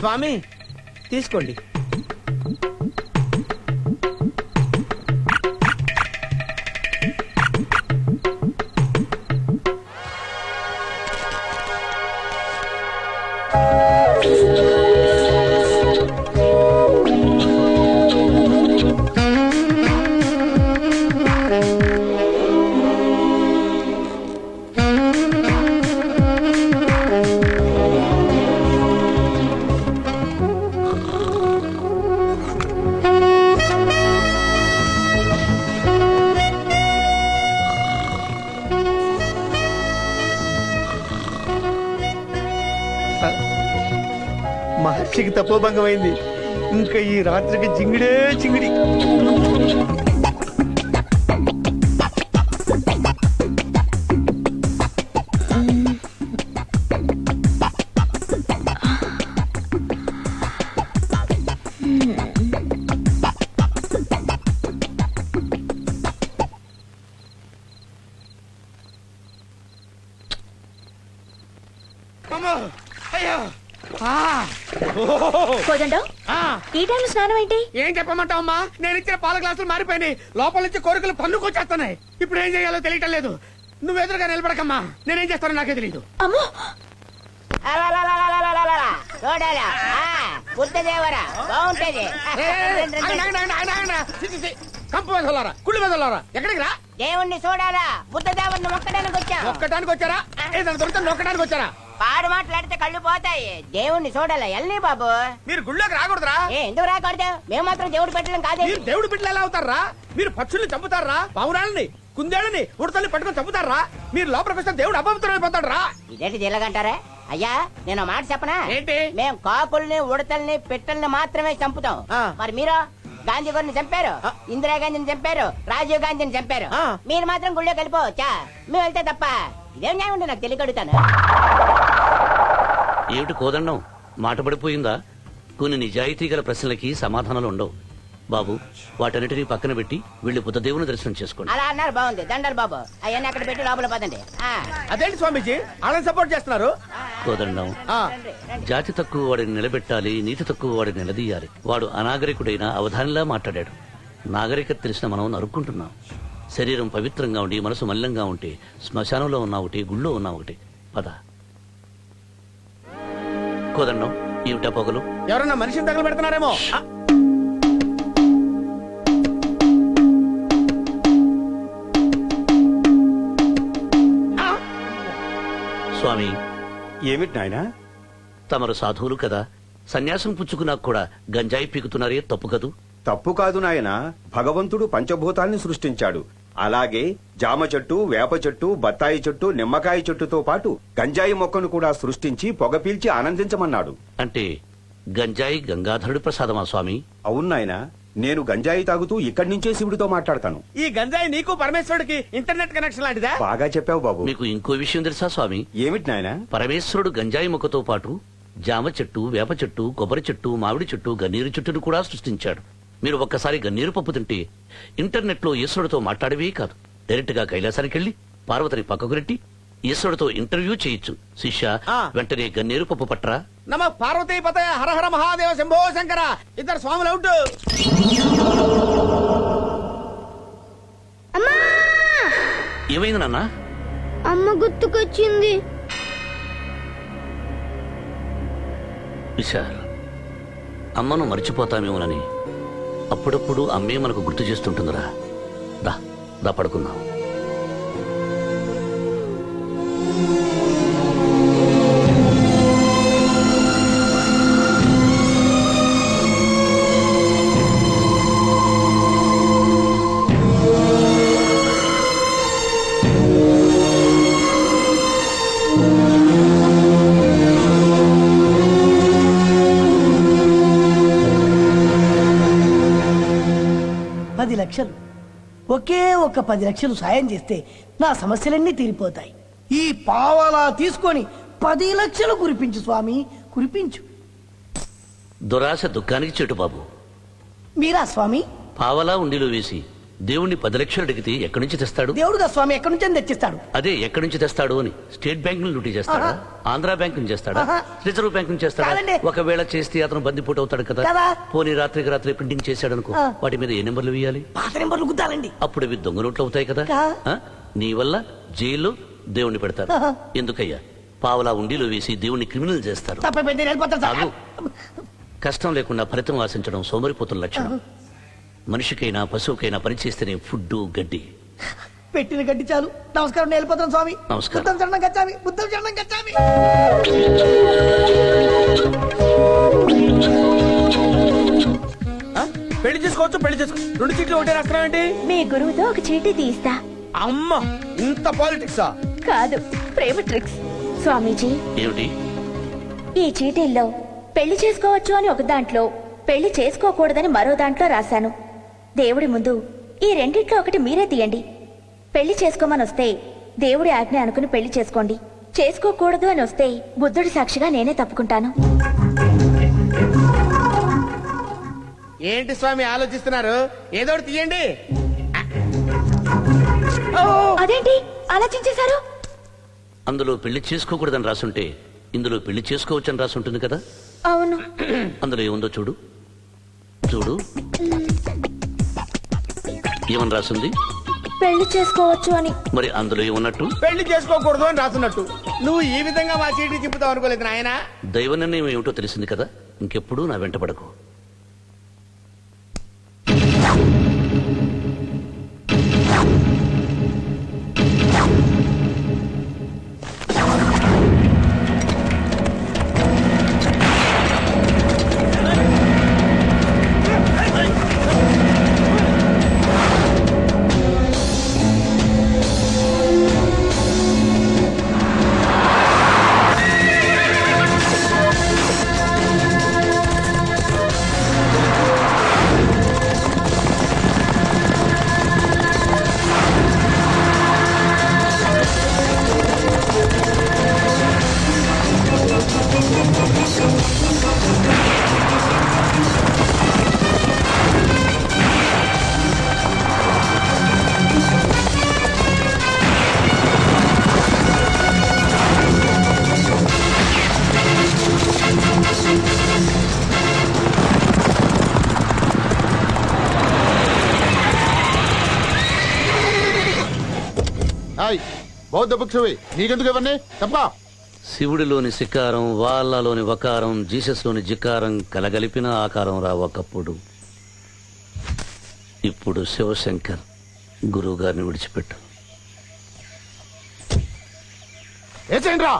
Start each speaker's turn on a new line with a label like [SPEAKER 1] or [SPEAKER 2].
[SPEAKER 1] స్వామి తీసుకోండి. మహర్షికి తపోభంగమైంది. ఇంకా ఈ రాత్రికి జింగిడే జింగిడి.
[SPEAKER 2] ఈ టైంలో స్నానం ఏంటి?
[SPEAKER 1] ఏం చెప్పమంటావు అమ్మా? నేను ఇచ్చిన పాల గ్లాసులు మారిపోయినాయి. లోపల నుంచి కోరికలు పన్నుకొచ్చేస్తున్నాయి. ఇప్పుడు ఏం చేయాలో తెలియటం లేదు. నువ్వు ఎదురుగా నిలబడకమ్మా. నేనేం చేస్తానో నాకే తెలియదు.
[SPEAKER 2] అమ్మో,
[SPEAKER 1] కంపు వెదలారా, కుళ్ళు వెదలారా, ఎక్కడికి రా?
[SPEAKER 3] దేవుణ్ణి చూడాలా? బుద్ధదేవుణ్ణి మొక్కడానికి వచ్చా.
[SPEAKER 1] ఒక్కడానికి వచ్చారా? ఏదైనా దొరికితే నొక్కడానికి వచ్చారా?
[SPEAKER 3] పాడు మాట్లాడితే కళ్ళు పోతాయి. దేవుణ్ణి చూడాలా? ఎల్లి బాబు,
[SPEAKER 1] మీరు గుళ్ళోకి రాకూడదురా.
[SPEAKER 3] ఎందుకు రాకూడదు? మేము మాత్రం దేవుడు పెట్టడం కాదు.
[SPEAKER 1] మీరు దేవుడి బిడ్డలు ఎలా అవుతారా? మీరు పక్షుల్ని చంపుతారా? పావురాలని, కుందేళ్ళని, ఉడతల్ని పట్టుకొని చంపుతారా? మీరు లోపలికి వస్తే దేవుడు అపవిత్రమైపోతాడు రా.
[SPEAKER 3] ఇదేంటి జిల్లగంటారా? అయ్యా, నేను మాట చెప్పనా?
[SPEAKER 1] ఏంటి?
[SPEAKER 3] మేము కాకుల్ని, ఉడతల్ని, పిట్టల్ని మాత్రమే చంపుతాం. మరి మీరు గాంధీ గారిని చంపారు, ఇందిరాగాంధీని చంపారు, రాజీవ్ గాంధీని చంపారు. మీరు మాత్రం గుళ్ళోకి వెళ్ళిపోవచ్చా? మేము వెళ్తే తప్ప ఇదేం న్యాయం ఉండి నాకు తెలియగడుగుతాను.
[SPEAKER 4] ఏమిటి కోదండం, మాట పడిపోయిందా? కొన్ని నిజాయితీ గల ప్రశ్నలకి సమాధానాలు ఉండవు బాబు. వాటన్నిటినీ పక్కన పెట్టి వీళ్ళు బుద్ధదేవుని దర్శనం చేసుకోండి.
[SPEAKER 3] అలా అన్నారు, బాగుంది. దండలు బాబు, అవన్నీ అక్కడ పెట్టి లోపల పదండి.
[SPEAKER 1] అదేంటి స్వామీజీ వాళ్ళని సపోర్ట్ చేస్తున్నారు?
[SPEAKER 4] కోదండం, జాతి తక్కువ వాడిని నిలబెట్టాలి, నీతి తక్కువ వాడిని నిలదీయాలి. వాడు అనాగరికుడైన అవధానిలా మాట్లాడాడు. నాగరికత తెలిసిన మనం నరుక్కుంటున్నాం. శరీరం పవిత్రంగా ఉండి మనసు మల్లంగా ఉంటే శ్మశానంలో ఉన్నా ఒకటి, గుళ్ళో ఉన్నా ఒకటి. పద. కోదండం, ఏమిటా పొగలు?
[SPEAKER 1] ఎవరన్నా మనిషిని తగలు పెడుతున్నారేమో.
[SPEAKER 4] స్వామి,
[SPEAKER 5] ఏమిటి నాయనా?
[SPEAKER 4] తమరు సాధువులు కదా, సన్యాసం పుచ్చుకున్నాక కూడా గంజాయి పీకుతున్నారే, తప్పు కదూ?
[SPEAKER 5] తప్పు కాదు నాయనా. భగవంతుడు పంచభూతాల్ని సృష్టించాడు. అలాగే జామ చెట్టు, వేప చెట్టు, బత్తాయి చెట్టు, నిమ్మకాయ చెట్టుతో పాటు గంజాయి మొక్కను కూడా సృష్టించి పొగ పీల్చి ఆనందించమన్నాడు.
[SPEAKER 4] అంటే గంజాయి గంగాధరుడి ప్రసాదమా స్వామి?
[SPEAKER 5] అవును నాయనా, నేను గంజాయి తాగుతూ ఇక్కడి నుంచే శివుడితో మాట్లాడతాను.
[SPEAKER 1] ఈ గంజాయి నీకు పరమేశ్వరుడికి ఇంటర్నెట్ కనెక్షన్ లాంటిదా?
[SPEAKER 5] బాగా చెప్పావు బాబు.
[SPEAKER 4] మీకు ఇంకో విషయం తెలుసా స్వామి?
[SPEAKER 5] ఏమిటి నాయనా?
[SPEAKER 4] పరమేశ్వరుడు గంజాయి మొక్కతో పాటు జామ చెట్టు, వేప చెట్టు, కొబ్బరి చెట్టు, మామిడి చెట్టు, గన్నీరు చెట్టును కూడా సృష్టించాడు. మీరు ఒక్కసారి గన్నీరు పప్పు తింటే ఇంటర్నెట్ లో ఈశ్వరుడితో మాట్లాడవే కాదు, డైరెక్ట్ గా కైలాసానికి వెళ్లి పార్వతిని పక్కకు నెట్టి ఈశ్వరుడితో ఇంటర్వ్యూ చేయొచ్చు. శిష్య, వెంటనే గన్నీరు పప్పు పట్టరా.
[SPEAKER 1] నమ పార్వతీ పతయ హర హర మహాదేవ శంభో శంకర. ఇద్దరు స్వాములు అవుట్.
[SPEAKER 4] ఏమైంది నాన్న?
[SPEAKER 2] అమ్మ గుర్తుకొచ్చింది.
[SPEAKER 4] విశాల్, అమ్మను మర్చిపోతామేమోనని అప్పుడప్పుడు అమ్మే మనకు గుర్తు చేస్తుంటుందిరా. దా దా పడుకుందాం.
[SPEAKER 6] లక్షలు, ఒకే ఒక 10 లక్షలు సాయం చేస్తే నా సమస్యలన్నీ తీరిపోతాయి. ఈ పావలా తీసుకొని 10 లక్షలు కురిపించు స్వామి, కురిపించు.
[SPEAKER 4] దురాశ దుఃఖానికి చెట్టు బాబు.
[SPEAKER 6] మీరా స్వామి?
[SPEAKER 4] పావలా ఉండిలో వేసి దేవుణ్ణి 10 లక్షలు అడిగితే ఎక్కడి నుంచి తెస్తాడు?
[SPEAKER 6] దేవుడుగా స్వామి ఎక్కడి నుంచి తెచ్చిస్తాడు?
[SPEAKER 4] అదే ఎక్కడి నుంచి తెస్తాడు అని. స్టేట్ బ్యాంక్ ను లూటీ చేస్తాడా? ఆంధ్ర బ్యాంక్ ను చేస్తాడా?
[SPEAKER 6] ఆహా.
[SPEAKER 4] రిజర్వ్ బ్యాంక్ ను చేస్తాడా?
[SPEAKER 6] కాదండి.
[SPEAKER 4] ఒకవేళ చేస్తే అతను బందిపోటు అవుతాడు కదా.
[SPEAKER 6] కదా.
[SPEAKER 4] పోనీ రాత్రికి రాత్రి ప్రింటింగ్ చేశాడనుకో,
[SPEAKER 6] ఆ.
[SPEAKER 4] వాటి మీద ఏ నెంబర్లు వేయాలి?
[SPEAKER 6] పాత నెంబర్లు గుద్దాలండి.
[SPEAKER 4] అప్పుడు ఇవి దొంగ నోట్లు అవుతాయి కదా.
[SPEAKER 6] కా.
[SPEAKER 4] ఆ? నీ వల్ల జైల్లో దేవుణ్ణి పెడతారు.
[SPEAKER 6] ఆహా.
[SPEAKER 4] ఎందుకయ్యా? పావలా ఉండిలో వేసి దేవుణ్ణి క్రిమినల్ చేస్తారు.
[SPEAKER 6] తప్పైపోయింది, నేను వెళ్ళిపోతాను సార్.
[SPEAKER 4] ఆగు. కష్టం లేకుండా ఫలితం ఆశించడం సోమరిపోతుల లక్షణం. మనిషికైనా పశువుకైనా పనిచేస్తేనే ఫుడ్ గడ్డి.
[SPEAKER 6] పెట్టిన గడ్డి చాలు. నమస్కారం, నేను వెళ్ళిపోతాను స్వామి.
[SPEAKER 4] నమస్కారం.
[SPEAKER 6] బుద్ధం చరణం గచ్చామి, బుద్ధం చరణం గచ్చామి.
[SPEAKER 1] పెళ్లి చేసుకోవచ్చు, పెళ్లి చేసుకో. 2 చీట్లు ఒకటే రాస్తున్నావేంటి?
[SPEAKER 7] మీ గురువుతో ఒక చీటీ తీస్తా.
[SPEAKER 1] అమ్మ, ఇంత పాలిటిక్సా?
[SPEAKER 7] కాదు, ప్రేమ ట్రిక్స్. స్వామీజీ,
[SPEAKER 4] ఏమిటి?
[SPEAKER 7] ఈ చీటీల్లో పెళ్లి చేసుకోవచ్చు అని ఒక దాంట్లో, పెళ్లి చేసుకోకూడదని మరో దాంట్లో రాశాను. దేవుడి ముందు ఈ రెండిట్లో ఒకటి మీరే తీయండి. పెళ్లి చేసుకోమని వస్తే దేవుడి ఆజ్ఞ అనుకుని పెళ్లి చేసుకోండి. చేసుకోకూడదు అని వస్తే బుద్ధుడి సాక్షిగా నేనే తప్పుకుంటాను.
[SPEAKER 1] ఏంటి స్వామి ఆలోచిస్తున్నారు? ఏదో ఒకటి తీయండి.
[SPEAKER 7] అదేంటి ఆలోచించేశారు?
[SPEAKER 4] అందులో పెళ్లి చేసుకోకూడదని రాసుంటే ఇందులో పెళ్లి చేసుకోవచ్చని రాసుంటుంది కదా.
[SPEAKER 7] అవును.
[SPEAKER 4] అందులో ఏముందో చూడు. చూడు, ఏమని రాసుంది?
[SPEAKER 7] పెళ్లి చేసుకోవచ్చు అని.
[SPEAKER 4] మరి అందులో ఏమున్నట్టు?
[SPEAKER 1] పెళ్లి చేసుకోకూడదు అని రాస్తున్నట్టు. నువ్వు ఈ విధంగా మా చీటీ చింపుతావు అనుకోలేదు నాయనా.
[SPEAKER 4] దైవ నిర్ణయం ఏమిటో తెలిసింది కదా. ఇంకెప్పుడు నా వెంట పడకు.
[SPEAKER 8] బౌద్ధ భిక్షువి, నీకెందుకు ఇవన్నీ చెప్పా?
[SPEAKER 4] శివుడిలోని శికారం, వాళ్ళలోని వకారం, జీసస్ లోని జికారం కలగలిపిన ఆకారం రా ఒకప్పుడు. ఇప్పుడు శివశంకర్ గురువు గారిని విడిచిపెట్టు.
[SPEAKER 8] ఏసేంటి రా?